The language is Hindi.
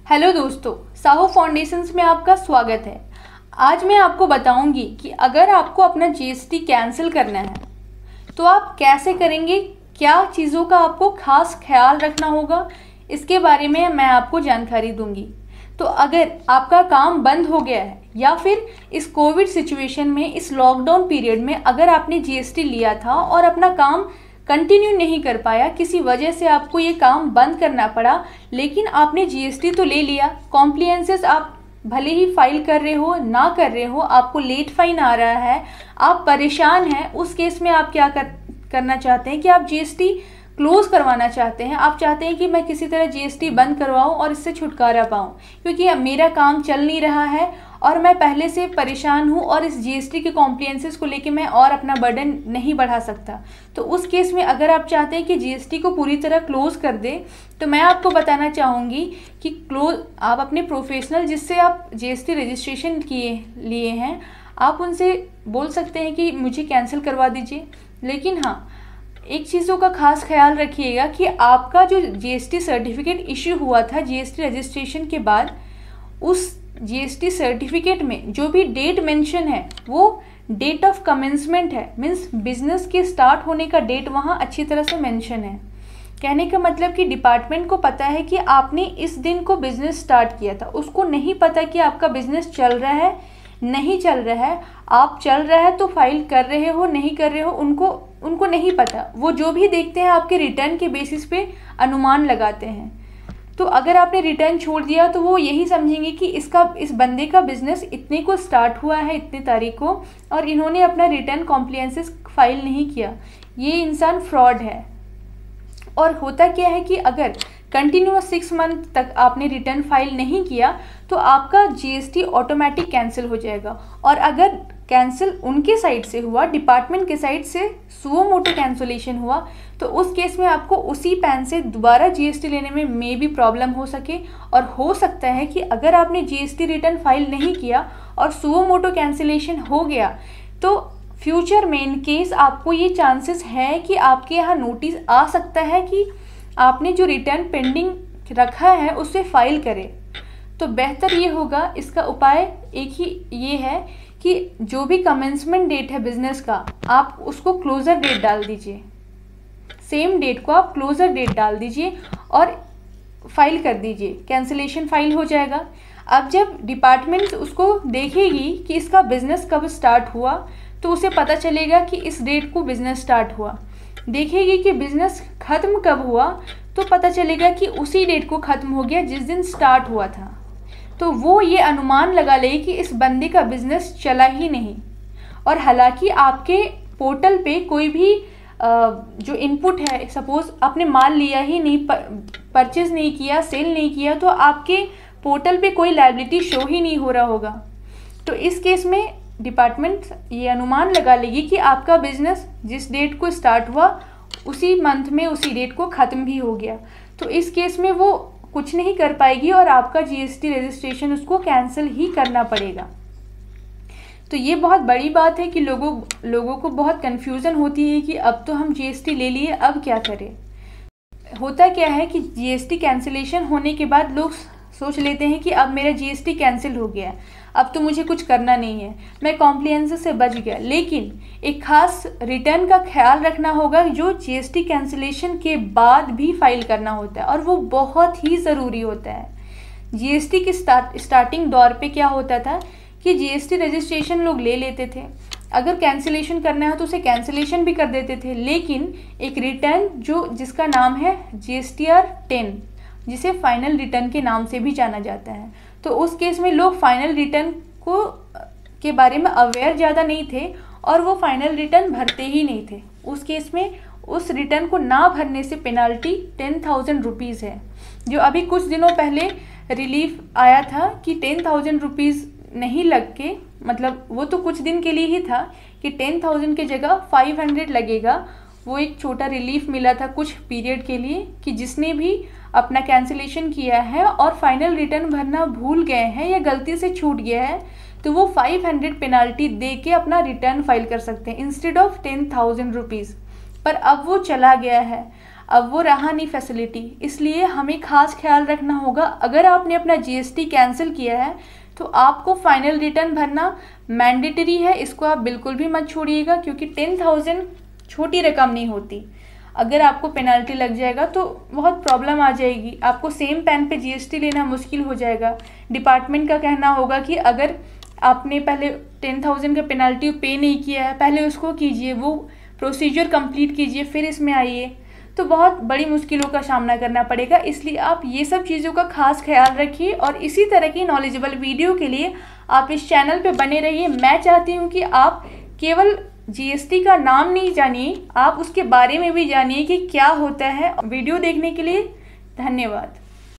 हेलो दोस्तों, साहू फाउंडेशंस में आपका स्वागत है। आज मैं आपको बताऊंगी कि अगर आपको अपना जीएसटी कैंसिल करना है तो आप कैसे करेंगे, क्या चीज़ों का आपको खास ख्याल रखना होगा, इसके बारे में मैं आपको जानकारी दूंगी। तो अगर आपका काम बंद हो गया है या फिर इस कोविड सिचुएशन में, इस लॉकडाउन पीरियड में अगर आपने जीएसटी लिया था और अपना काम कंटिन्यू नहीं कर पाया, किसी वजह से आपको ये काम बंद करना पड़ा, लेकिन आपने जीएसटी तो ले लिया, कॉम्प्लियंसेस आप भले ही फाइल कर रहे हो ना कर रहे हो, आपको लेट फाइन आ रहा है, आप परेशान हैं, उस केस में आप क्या करना चाहते हैं कि आप जीएसटी क्लोज करवाना चाहते हैं। आप चाहते हैं कि मैं किसी तरह जीएसटी बंद करवाऊं और इससे छुटकारा पाऊं, क्योंकि अब मेरा काम चल नहीं रहा है और मैं पहले से परेशान हूं और इस जीएसटी के कॉम्प्लियंसेस को लेके मैं और अपना बर्डन नहीं बढ़ा सकता। तो उस केस में अगर आप चाहते हैं कि जीएसटी को पूरी तरह क्लोज कर दे, तो मैं आपको बताना चाहूँगी कि आप अपने प्रोफेशनल जिससे आप जीएसटी रजिस्ट्रेशन लिए हैं, आप उनसे बोल सकते हैं कि मुझे कैंसिल करवा दीजिए। लेकिन हाँ, एक चीज़ों का खास ख्याल रखिएगा कि आपका जो जीएसटी सर्टिफिकेट इश्यू हुआ था जीएसटी रजिस्ट्रेशन के बाद, उस जीएसटी सर्टिफिकेट में जो भी डेट मेंशन है वो डेट ऑफ कमेंसमेंट है, मीन्स बिजनेस के स्टार्ट होने का डेट वहाँ अच्छी तरह से मेंशन है। कहने का मतलब कि डिपार्टमेंट को पता है कि आपने इस दिन को बिजनेस स्टार्ट किया था, उसको नहीं पता कि आपका बिजनेस चल रहा है नहीं चल रहा है। आप चल रहा है तो फाइल कर रहे हो नहीं कर रहे हो, उनको नहीं पता। वो जो भी देखते हैं आपके रिटर्न के बेसिस पे अनुमान लगाते हैं। तो अगर आपने रिटर्न छोड़ दिया तो वो यही समझेंगे कि इस बंदे का बिजनेस इतने को स्टार्ट हुआ है इतने तारीख को और इन्होंने अपना रिटर्न कॉम्प्लियंसेस फाइल नहीं किया, ये इंसान फ्रॉड है। और होता क्या है कि अगर कंटिन्यूअस 6 मंथ तक आपने रिटर्न फाइल नहीं किया तो आपका जीएसटी ऑटोमेटिक कैंसिल हो जाएगा। और अगर कैंसिल उनके साइड से हुआ, डिपार्टमेंट के साइड से सुओ मोटो कैंसलेशन हुआ, तो उस केस में आपको उसी पैन से दोबारा जीएसटी लेने में मे भी प्रॉब्लम हो सके। और हो सकता है कि अगर आपने जीएसटी रिटर्न फाइल नहीं किया और सुओ मोटो कैंसलेशन हो गया तो फ्यूचर में इन केस आपको ये चांसेस है कि आपके यहाँ नोटिस आ सकता है कि आपने जो रिटर्न पेंडिंग रखा है उससे फाइल करें। तो बेहतर ये होगा, इसका उपाय एक ही ये है कि जो भी कमेंसमेंट डेट है बिजनेस का, आप उसको क्लोजर डेट डाल दीजिए, सेम डेट को आप क्लोजर डेट डाल दीजिए और फाइल कर दीजिए, कैंसिलेशन फाइल हो जाएगा। अब जब डिपार्टमेंट उसको देखेगी कि इसका बिजनेस कब स्टार्ट हुआ, तो उसे पता चलेगा कि इस डेट को बिजनेस स्टार्ट हुआ। देखेगी कि बिजनेस ख़त्म कब हुआ, तो पता चलेगा कि उसी डेट को ख़त्म हो गया जिस दिन स्टार्ट हुआ था। तो वो ये अनुमान लगा लेगी कि इस बंदे का बिजनेस चला ही नहीं। और हालांकि आपके पोर्टल पे कोई भी जो इनपुट है, सपोज आपने माल लिया ही नहीं, परचेज नहीं किया, सेल नहीं किया, तो आपके पोर्टल पे कोई लायबिलिटी शो ही नहीं हो रहा होगा। तो इस केस में डिपार्टमेंट ये अनुमान लगा लेगी कि आपका बिजनेस जिस डेट को स्टार्ट हुआ उसी मंथ में उसी डेट को ख़त्म भी हो गया। तो इस केस में वो कुछ नहीं कर पाएगी और आपका जीएसटी रजिस्ट्रेशन उसको कैंसिल ही करना पड़ेगा। तो ये बहुत बड़ी बात है कि लोगों को बहुत कन्फ्यूज़न होती है कि अब तो हम जीएसटी ले लिए, अब क्या करें। होता क्या है कि जीएसटी कैंसिलेशन होने के बाद लोग सोच लेते हैं कि अब मेरा जीएसटी कैंसिल हो गया, अब तो मुझे कुछ करना नहीं है, मैं कॉम्प्लियंस से बच गया। लेकिन एक खास रिटर्न का ख्याल रखना होगा जो जीएसटी कैंसिलेशन के बाद भी फाइल करना होता है, और वो बहुत ही ज़रूरी होता है। जीएसटी के स्टार्टिंग दौर पे क्या होता था कि जीएसटी रजिस्ट्रेशन लोग ले लेते थे, अगर कैंसिलेशन करना है तो उसे कैंसिलेशन भी कर देते थे, लेकिन एक रिटर्न जिसका नाम है जीएसटीआर 10, जिसे फाइनल रिटर्न के नाम से भी जाना जाता है, तो उस केस में लोग फाइनल रिटर्न के बारे में अवेयर ज़्यादा नहीं थे और वो फाइनल रिटर्न भरते ही नहीं थे। उस केस में उस रिटर्न को ना भरने से पेनाल्टी 10,000 रुपीज़ है। जो अभी कुछ दिनों पहले रिलीफ आया था कि 10,000 रुपीज़ नहीं लग के, मतलब वो तो कुछ दिन के लिए ही था कि 10,000 की जगह 500 लगेगा। वो एक छोटा रिलीफ मिला था कुछ पीरियड के लिए कि जिसने भी अपना कैंसिलेशन किया है और फाइनल रिटर्न भरना भूल गए हैं या गलती से छूट गया है, तो वो 500 पेनाल्टी दे के अपना रिटर्न फाइल कर सकते हैं इंस्टेड ऑफ 10,000 रुपीज़। पर अब वो चला गया है। अब वो रहा नहीं फैसिलिटी, इसलिए हमें खास ख्याल रखना होगा। अगर आपने अपना जीएसटी कैंसिल किया है तो आपको फाइनल रिटर्न भरना मैंडेटरी है, इसको आप बिल्कुल भी मत छोड़िएगा, क्योंकि 10,000 छोटी रकम नहीं होती। अगर आपको पेनल्टी लग जाएगा तो बहुत प्रॉब्लम आ जाएगी, आपको सेम पैन पे जीएसटी लेना मुश्किल हो जाएगा। डिपार्टमेंट का कहना होगा कि अगर आपने पहले 10,000 का पेनल्टी पे नहीं किया है, पहले उसको कीजिए, वो प्रोसीजर कंप्लीट कीजिए, फिर इसमें आइए, तो बहुत बड़ी मुश्किलों का सामना करना पड़ेगा। इसलिए आप ये सब चीज़ों का खास ख्याल रखिए और इसी तरह की नॉलेजेबल वीडियो के लिए आप इस चैनल पे बने रहिए। मैं चाहती हूँ कि आप केवल जीएसटी का नाम नहीं जानिए, आप उसके बारे में भी जानिए कि क्या होता है। वीडियो देखने के लिए धन्यवाद।